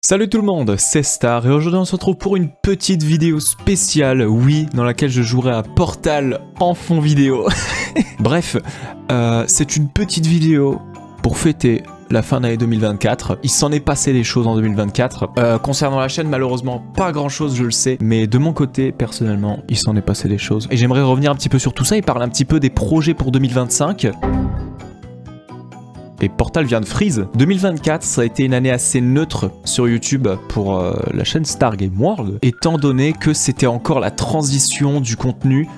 Salut tout le monde, c'est Star et aujourd'hui on se retrouve pour une petite vidéo spéciale, oui, dans laquelle je jouerai à Portal en fond vidéo. Bref, c'est une petite vidéo pour fêter la fin d'année 2024. Il s'en est passé des choses en 2024. Concernant la chaîne, malheureusement, pas grand chose, je le sais. Mais de mon côté, personnellement, il s'en est passé des choses. Et j'aimerais revenir un petit peu sur tout ça et parler un petit peu des projets pour 2025. Et Portal vient de freeze. 2024, ça a été une année assez neutre sur YouTube pour la chaîne Star Game World, étant donné que c'était encore la transition du contenu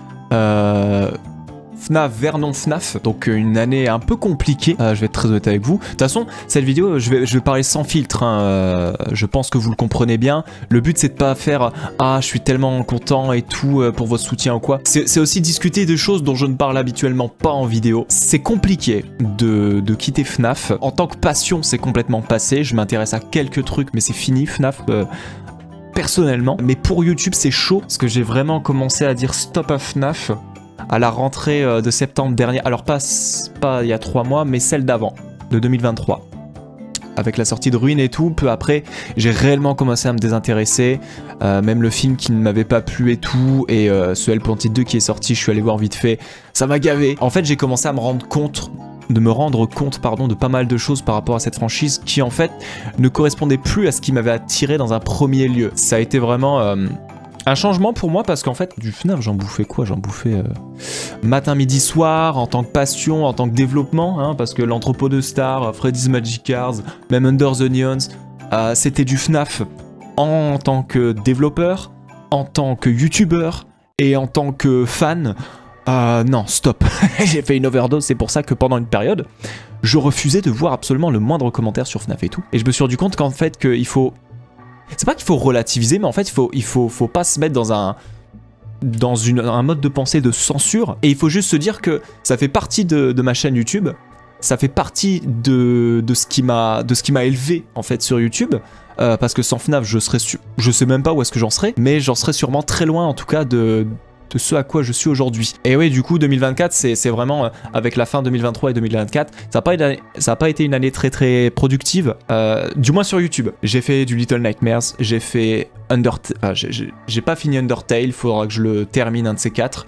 FNAF vers non FNAF, donc une année un peu compliquée, je vais être très honnête avec vous. De toute façon, cette vidéo, je vais parler sans filtre, hein. Je pense que vous le comprenez bien. Le but, c'est de pas faire « Ah, je suis tellement content et tout pour votre soutien ou quoi ». C'est aussi discuter des choses dont je ne parle habituellement pas en vidéo. C'est compliqué de quitter FNAF. En tant que passion, c'est complètement passé. Je m'intéresse à quelques trucs, mais c'est fini, FNAF. Personnellement. Mais pour YouTube, c'est chaud, parce que j'ai vraiment commencé à dire stop à FNAF à la rentrée de septembre dernier, alors pas il y a 3 mois, mais celle d'avant, de 2023. Avec la sortie de Ruine et tout, peu après, j'ai réellement commencé à me désintéresser. Même le film qui ne m'avait pas plu et tout, et ce Hellpointed 2 qui est sorti, je suis allé voir vite fait, ça m'a gavé. En fait, j'ai commencé à me rendre compte de pas mal de choses par rapport à cette franchise qui en fait ne correspondait plus à ce qui m'avait attiré dans un premier lieu. Ça a été vraiment un changement pour moi parce qu'en fait, du FNAF, j'en bouffais quoi? J'en bouffais matin, midi, soir, en tant que passion, en tant que développement, hein, parce que l'entrepôt de Star, Freddy's Magic Cars, même Under the Neons, c'était du FNAF en tant que développeur, en tant que youtubeur et en tant que fan. Non, stop. J'ai fait une overdose, c'est pour ça que pendant une période, je refusais de voir absolument le moindre commentaire sur FNAF et tout. Et je me suis rendu compte qu'en fait, qu'il faut... C'est pas qu'il faut relativiser, mais en fait, il faut pas se mettre dans un mode de pensée de censure. Et il faut juste se dire que ça fait partie de ma chaîne YouTube. Ça fait partie de ce qui m'a élevé, en fait, sur YouTube. Parce que sans FNAF, je sais même pas où est-ce que j'en serais. Mais j'en serais sûrement très loin, en tout cas, de ce à quoi je suis aujourd'hui. Et oui, du coup, 2024, c'est vraiment, avec la fin 2023 et 2024, ça n'a pas été une année très très productive, du moins sur YouTube. J'ai fait du Little Nightmares, j'ai fait Undertale, j'ai pas fini Undertale, il faudra que je le termine, un de ces 4.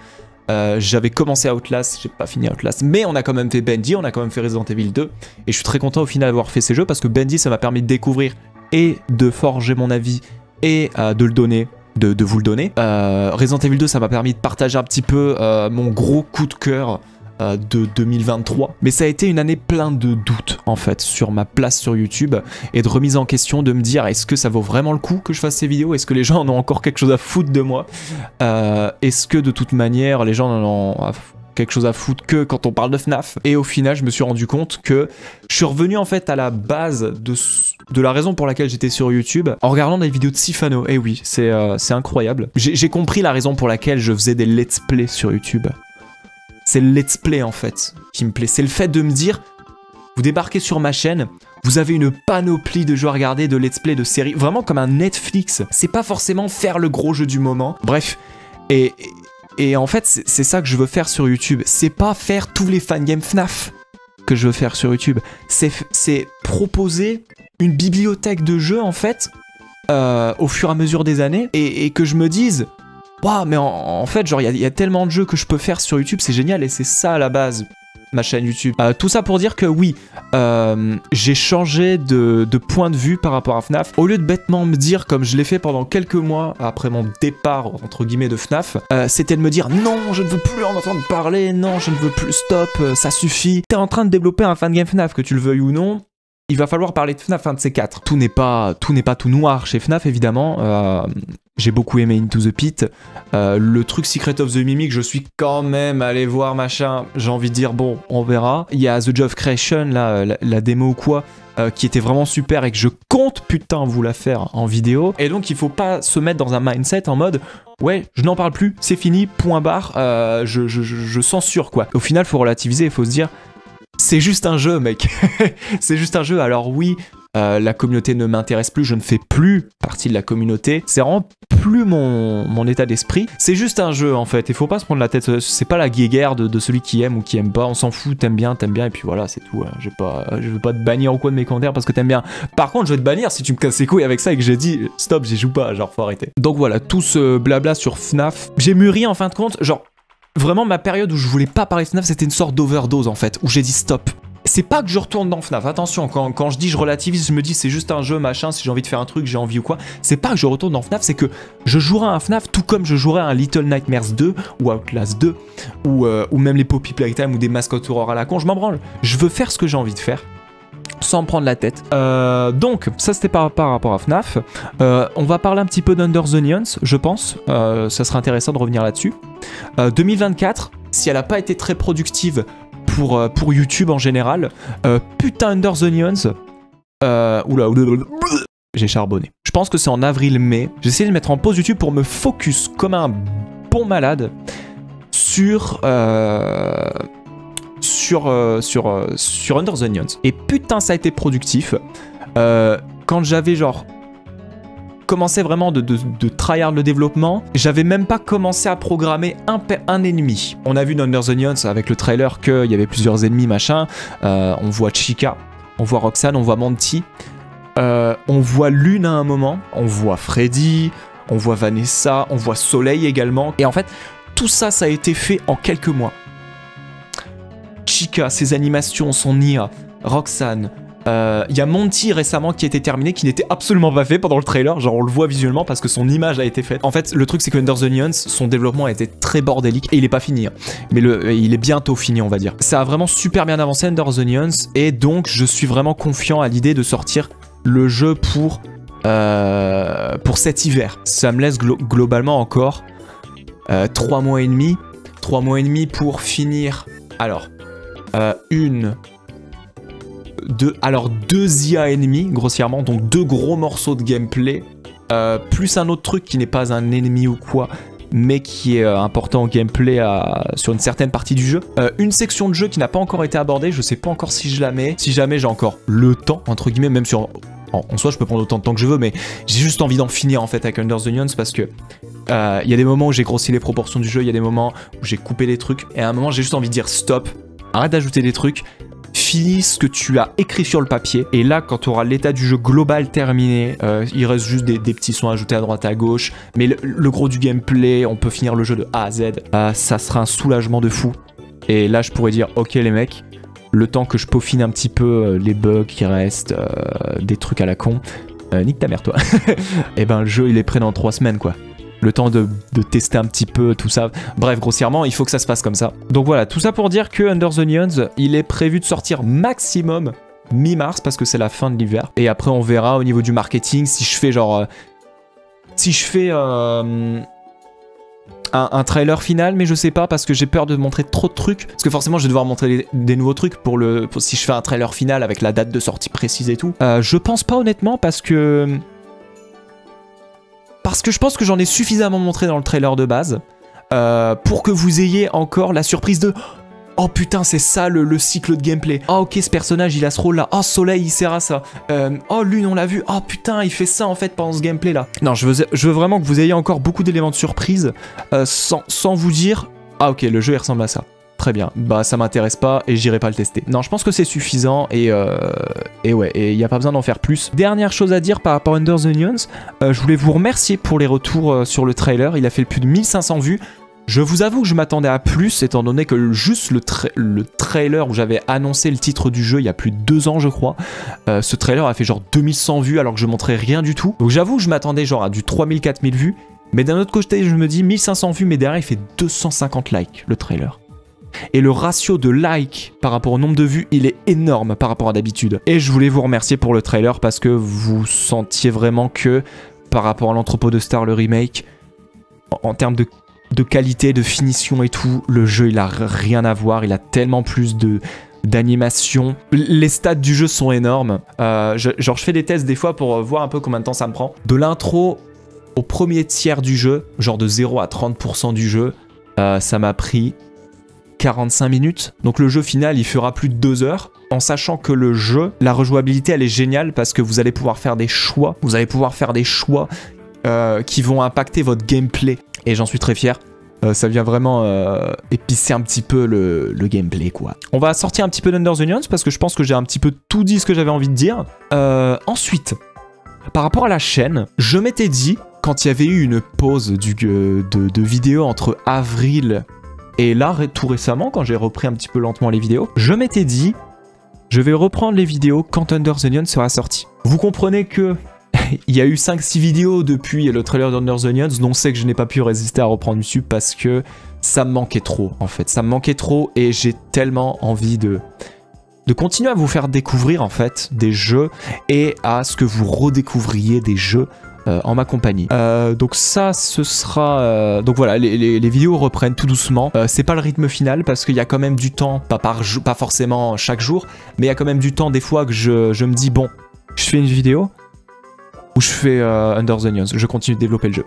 J'avais commencé Outlast, j'ai pas fini Outlast, mais on a quand même fait Bendy, on a quand même fait Resident Evil 2, et je suis très content au final d'avoir fait ces jeux, parce que Bendy, ça m'a permis de découvrir et de forger mon avis, et de le donner, de vous le donner. Resident Evil 2, ça m'a permis de partager un petit peu mon gros coup de cœur de 2023. Mais ça a été une année pleine de doutes, en fait, sur ma place sur YouTube et de remise en question, de me dire, est-ce que ça vaut vraiment le coup que je fasse ces vidéos? Est-ce que les gens en ont encore quelque chose à foutre de moi? Est-ce que, de toute manière, les gens en ont quelque chose à foutre que quand on parle de FNAF? Et au final, je me suis rendu compte que je suis revenu en fait à la base de la raison pour laquelle j'étais sur YouTube en regardant des vidéos de Sifano. Et oui, c'est incroyable. J'ai compris la raison pour laquelle je faisais des let's play sur YouTube. C'est le let's play en fait qui me plaît. C'est le fait de me dire, vous débarquez sur ma chaîne, vous avez une panoplie de jeux à regarder, de let's play, de séries, vraiment comme un Netflix. C'est pas forcément faire le gros jeu du moment. Bref, et en fait, c'est ça que je veux faire sur YouTube. C'est pas faire tous les fangames FNAF que je veux faire sur YouTube. C'est proposer une bibliothèque de jeux, en fait, au fur et à mesure des années, et que je me dise, waouh, mais en fait, genre, il y a tellement de jeux que je peux faire sur YouTube, c'est génial, et c'est ça à la base, ma chaîne YouTube. Tout ça pour dire que oui, j'ai changé de point de vue par rapport à FNAF. Au lieu de bêtement me dire, comme je l'ai fait pendant quelques mois après mon départ, entre guillemets, de FNAF, c'était de me dire, non, je ne veux plus en entendre parler, non, je ne veux plus, stop, ça suffit. T'es en train de développer un fangame FNAF, que tu le veuilles ou non, il va falloir parler de FNAF, un de ces 4. Tout n'est pas tout noir chez FNAF, évidemment. J'ai beaucoup aimé Into the Pit. Le truc Secret of the Mimic, je suis quand même allé voir, machin. J'ai envie de dire, bon, on verra. Il y a The Job of Creation, là, la démo ou quoi, qui était vraiment super et que je compte, putain, vous la faire en vidéo. Et donc, il faut pas se mettre dans un mindset en mode, ouais, je n'en parle plus, c'est fini, point barre, je censure, quoi. Au final, il faut relativiser, il faut se dire, c'est juste un jeu, mec. C'est juste un jeu. Alors oui, la communauté ne m'intéresse plus, je ne fais plus partie de la communauté. C'est vraiment plus mon état d'esprit. C'est juste un jeu en fait, il faut pas se prendre la tête, c'est pas la guéguerre de celui qui aime ou qui aime pas, on s'en fout, t'aimes bien, et puis voilà, c'est tout. Je veux pas te bannir ou quoi de mes commentaires parce que t'aimes bien. Par contre, je vais te bannir si tu me casses les couilles avec ça et que j'ai dit stop, j'y joue pas, genre faut arrêter. Donc voilà, tout ce blabla sur FNAF, j'ai mûri en fin de compte, genre vraiment ma période où je voulais pas parler de FNAF, c'était une sorte d'overdose en fait, où j'ai dit stop. C'est pas que je retourne dans FNAF, attention, quand je dis je relativise, je me dis c'est juste un jeu, machin, si j'ai envie de faire un truc, j'ai envie ou quoi. C'est pas que je retourne dans FNAF, c'est que je jouerai à un FNAF tout comme je jouerai à un Little Nightmares 2 ou Outlast 2 ou même les Poppy Playtime ou des mascottes horror à la con, je m'en branle. Je veux faire ce que j'ai envie de faire sans me prendre la tête. Donc, ça c'était par rapport à FNAF. On va parler un petit peu d'Under the Neons, je pense. Ça serait intéressant de revenir là-dessus. 2024, si elle n'a pas été très productive pour YouTube en général, putain Under the Neons. Oula, j'ai charbonné. Je pense que c'est en avril-mai. J'ai essayé de le mettre en pause YouTube pour me focus comme un bon malade sur Under the Neons. Et putain, ça a été productif. Quand j'avais genre commencé vraiment de tryhard le développement, j'avais même pas commencé à programmer un ennemi. On a vu dans Under the Neons avec le trailer qu'il y avait plusieurs ennemis, machin. On voit Chica, on voit Roxanne, on voit Monty. On voit Lune à un moment, on voit Freddy, on voit Vanessa, on voit Soleil également. Et en fait, tout ça, ça a été fait en quelques mois. Chica, ses animations, son IA, Roxanne. Il y a Monty récemment qui a été terminé, qui n'était absolument pas fait pendant le trailer, genre on le voit visuellement parce que son image a été faite. En fait, le truc c'est que Under the Neons, son développement a été très bordélique et il est pas fini, hein. Mais il est bientôt fini on va dire. Ça a vraiment super bien avancé Under the Neons et donc je suis vraiment confiant à l'idée de sortir le jeu pour cet hiver. Ça me laisse globalement encore 3 mois et demi. 3 mois et demi pour finir. Alors, deux IA ennemis, grossièrement, donc 2 gros morceaux de gameplay, plus un autre truc qui n'est pas un ennemi ou quoi, mais qui est important au gameplay sur une certaine partie du jeu. Une section de jeu qui n'a pas encore été abordée, je sais pas encore si je la mets. Si jamais j'ai encore le temps, entre guillemets, même si en soi je peux prendre autant de temps que je veux, mais j'ai juste envie d'en finir en fait avec Under the Neons parce que il y a des moments où j'ai grossi les proportions du jeu, il y a des moments où j'ai coupé des trucs, et à un moment j'ai juste envie de dire stop, arrête d'ajouter des trucs, finis ce que tu as écrit sur le papier, et là quand tu auras l'état du jeu global terminé, il reste juste des petits soins ajoutés à droite à gauche, mais le gros du gameplay, on peut finir le jeu de A à Z, ça sera un soulagement de fou, et là je pourrais dire ok les mecs, le temps que je peaufine un petit peu les bugs qui restent, des trucs à la con, nique ta mère toi, et ben le jeu il est prêt dans 3 semaines quoi. Le temps de tester un petit peu tout ça. Bref, grossièrement, il faut que ça se passe comme ça. Donc voilà, tout ça pour dire que Under the Neons, il est prévu de sortir maximum mi-mars parce que c'est la fin de l'hiver. Et après, on verra au niveau du marketing si je fais genre... un trailer final, mais je sais pas parce que j'ai peur de montrer trop de trucs. Parce que forcément, je vais devoir montrer des nouveaux trucs si je fais un trailer final avec la date de sortie précise et tout. Je pense pas honnêtement parce que je pense que j'en ai suffisamment montré dans le trailer de base pour que vous ayez encore la surprise de « Oh putain, c'est ça le cycle de gameplay. Oh ok, ce personnage, il a ce rôle-là. Oh, Soleil, il sert à ça. Oh, Lune, on l'a vu. Oh putain, il fait ça en fait pendant ce gameplay-là. » Non, je veux vraiment que vous ayez encore beaucoup d'éléments de surprise sans vous dire « Ah ok, le jeu, il ressemble à ça. » Très bien, bah ça m'intéresse pas et j'irai pas le tester. Non, je pense que c'est suffisant et ouais, et il n'y a pas besoin d'en faire plus. Dernière chose à dire par rapport à Under the Neons, je voulais vous remercier pour les retours sur le trailer, il a fait plus de 1500 vues. Je vous avoue que je m'attendais à plus, étant donné que juste le trailer où j'avais annoncé le titre du jeu il y a plus de 2 ans je crois, ce trailer a fait genre 2100 vues alors que je montrais rien du tout. Donc j'avoue que je m'attendais genre à du 3000-4000 vues, mais d'un autre côté je me dis 1500 vues mais derrière il fait 250 likes le trailer. Et le ratio de likes par rapport au nombre de vues, il est énorme par rapport à d'habitude. Et je voulais vous remercier pour le trailer parce que vous sentiez vraiment que par rapport à l'Entrepôt de Stars, le remake, en termes de qualité, de finition et tout, le jeu il a rien à voir, il a tellement plus d'animation. Les stats du jeu sont énormes. Genre je fais des tests des fois pour voir un peu combien de temps ça me prend. De l'intro au premier tiers du jeu, genre de 0 à 30% du jeu, ça m'a pris 45 minutes. Donc le jeu final, il fera plus de 2 heures. En sachant que le jeu, la rejouabilité, elle est géniale parce que vous allez pouvoir faire des choix. Vous allez pouvoir faire des choix qui vont impacter votre gameplay. Et j'en suis très fier. Ça vient vraiment épicer un petit peu le gameplay, quoi. On va sortir un petit peu d'Under the Onions parce que je pense que j'ai un petit peu tout dit ce que j'avais envie de dire. Ensuite, par rapport à la chaîne, je m'étais dit, quand il y avait eu une pause de vidéos entre avril et là, tout récemment, quand j'ai repris un petit peu lentement les vidéos, je m'étais dit, je vais reprendre les vidéos quand Under the Onions sera sorti. Vous comprenez que il y a eu 5-6 vidéos depuis le trailer d'Under the Onions, dont c'est que je n'ai pas pu résister à reprendre dessus parce que ça me manquait trop, en fait. Ça me manquait trop et j'ai tellement envie de continuer à vous faire découvrir, en fait, des jeux et à ce que vous redécouvriez des jeux en ma compagnie. Donc ça, ce sera... donc voilà, les vidéos reprennent tout doucement. C'est pas le rythme final parce qu'il y a quand même du temps, pas forcément chaque jour, mais il y a quand même du temps des fois que je me dis, bon, je fais une vidéo où je fais Under the Onions, je continue de développer le jeu.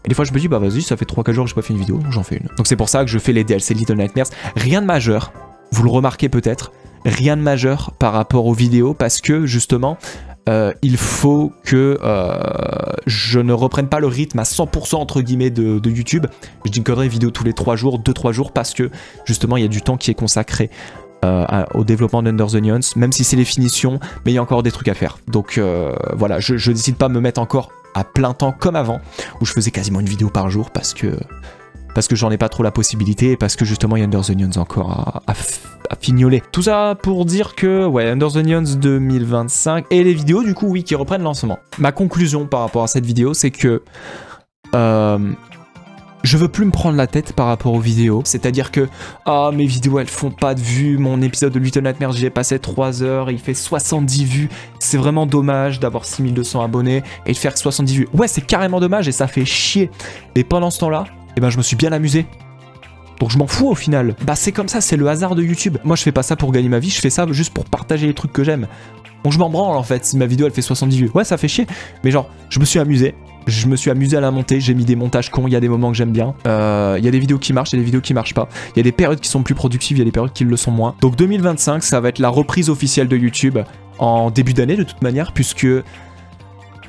Et des fois je me dis, bah vas-y, ça fait 3-4 jours que j'ai pas fait une vidéo, donc j'en fais une. Donc c'est pour ça que je fais les DLC Little Nightmares. Rien de majeur, vous le remarquez peut-être, rien de majeur par rapport aux vidéos parce que justement... il faut que je ne reprenne pas le rythme à 100% entre guillemets de YouTube. Je dis une connerie, vidéo tous les 3 jours, 2-3 jours, parce que justement il y a du temps qui est consacré au développement d'Under the Onions, même si c'est les finitions, mais il y a encore des trucs à faire. Donc voilà, je décide pas de me mettre encore à plein temps comme avant, où je faisais quasiment une vidéo par jour parce que j'en ai pas trop la possibilité et parce que justement il y a Under the Onions encore à fignoler. Tout ça pour dire que, ouais, Under the Onions 2025 et les vidéos, du coup, oui, qui reprennent lancement. Ma conclusion par rapport à cette vidéo, c'est que je veux plus me prendre la tête par rapport aux vidéos. C'est-à-dire que, mes vidéos, elles font pas de vues. Mon épisode de Little Nightmares, j'y ai passé 3 heures, il fait 70 vues. C'est vraiment dommage d'avoir 6200 abonnés et de faire 70 vues. Ouais, c'est carrément dommage et ça fait chier. Et pendant ce temps-là, eh ben, je me suis bien amusé. Donc je m'en fous au final. Bah c'est comme ça, c'est le hasard de YouTube. Moi je fais pas ça pour gagner ma vie, je fais ça juste pour partager les trucs que j'aime. Donc je m'en branle en fait si ma vidéo elle fait 70 vues. Ouais, ça fait chier. Mais genre, je me suis amusé. Je me suis amusé à la monter, j'ai mis des montages cons, il y a des moments que j'aime bien. Il y a des vidéos qui marchent, il y a des vidéos qui marchent pas. Il y a des périodes qui sont plus productives, il y a des périodes qui le sont moins. Donc 2025, ça va être la reprise officielle de YouTube en début d'année de toute manière, puisque...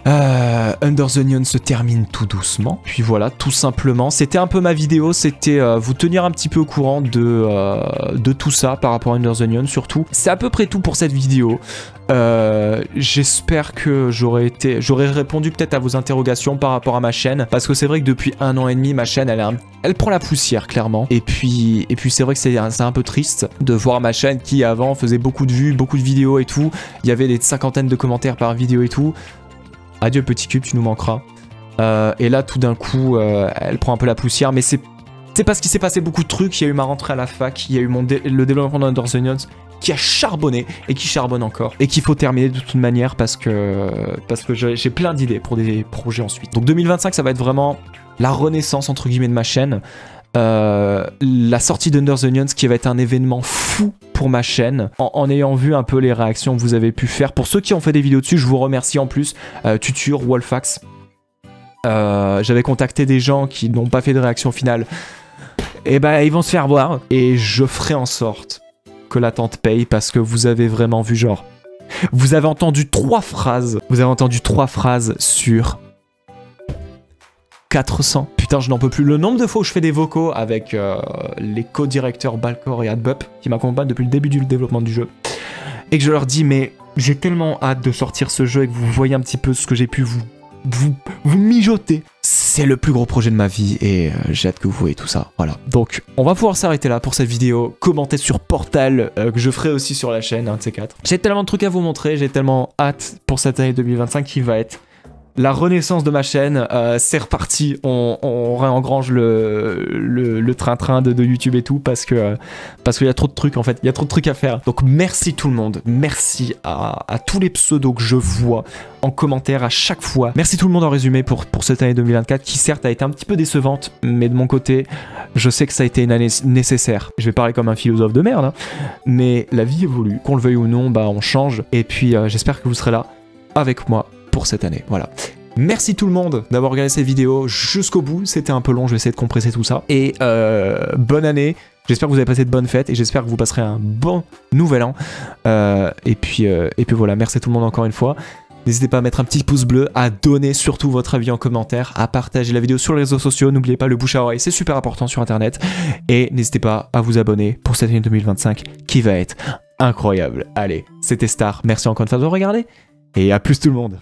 Under the Onions se termine tout doucement. Puis voilà, tout simplement. C'était un peu ma vidéo, c'était vous tenir un petit peu au courant de tout ça par rapport à Under the Onions surtout. C'est à peu près tout pour cette vidéo. J'espère que j'aurais répondu peut-être à vos interrogations par rapport à ma chaîne. Parce que c'est vrai que depuis 1 an et demi, ma chaîne, elle prend la poussière, clairement. Et puis c'est vrai que c'est un peu triste de voir ma chaîne qui, avant, faisait beaucoup de vues, beaucoup de vidéos et tout. Il y avait des 50aines de commentaires par vidéo et tout. Adieu petit cube, tu nous manqueras. Et là, tout d'un coup, elle prend un peu la poussière. Mais c'est parce qu'il s'est passé beaucoup de trucs. Il y a eu ma rentrée à la fac, il y a eu le développement d'Under the Onions qui a charbonné et qui charbonne encore. Et qu'il faut terminer de toute manière parce que j'ai plein d'idées pour des projets ensuite. Donc 2025, ça va être vraiment la renaissance, entre guillemets, de ma chaîne. La sortie d'Under the Onions qui va être un événement fou pour ma chaîne, en ayant vu un peu les réactions que vous avez pu faire. Pour ceux qui ont fait des vidéos dessus, je vous remercie en plus. Tutur, Wolfax, j'avais contacté des gens qui n'ont pas fait de réaction finale. Et bah ils vont se faire voir. Et je ferai en sorte que l'attente paye parce que vous avez vraiment vu genre... Vous avez entendu 3 phrases. Vous avez entendu 3 phrases sur... 400. Putain, je n'en peux plus. Le nombre de fois où je fais des vocaux avec les co-directeurs Balcor et Adbup qui m'accompagnent depuis le début du développement du jeu et que je leur dis mais j'ai tellement hâte de sortir ce jeu et que vous voyez un petit peu ce que j'ai pu vous mijoter. C'est le plus gros projet de ma vie et j'ai hâte que vous voyez tout ça. Voilà. Donc, on va pouvoir s'arrêter là pour cette vidéo. Commentez sur Portal que je ferai aussi sur la chaîne, un de ces 4. J'ai tellement de trucs à vous montrer. J'ai tellement hâte pour cette année 2025 qui va être... la renaissance de ma chaîne, c'est reparti, on réengrange le train-train de YouTube et tout parce qu'il y a trop de trucs en fait, il y a trop de trucs à faire. Donc merci tout le monde, merci à tous les pseudos que je vois en commentaire à chaque fois. Merci tout le monde en résumé pour cette année 2024 qui certes a été un petit peu décevante, mais de mon côté, je sais que ça a été une année nécessaire. Je vais parler comme un philosophe de merde, hein, mais la vie évolue, qu'on le veuille ou non, bah on change et puis j'espère que vous serez là avec moi pour cette année, voilà. Merci tout le monde d'avoir regardé cette vidéo jusqu'au bout, c'était un peu long, je vais essayer de compresser tout ça. Et bonne année, J'espère que vous avez passé de bonnes fêtes et j'espère que vous passerez un bon nouvel an. Et puis voilà, merci à tout le monde encore une fois. N'hésitez pas à mettre un petit pouce bleu, à donner surtout votre avis en commentaire, à partager la vidéo sur les réseaux sociaux. N'oubliez pas le bouche à oreille, c'est super important sur internet. Et n'hésitez pas à vous abonner pour cette année 2025 qui va être incroyable. Allez, c'était Star, merci encore une fois de regarder et à plus tout le monde.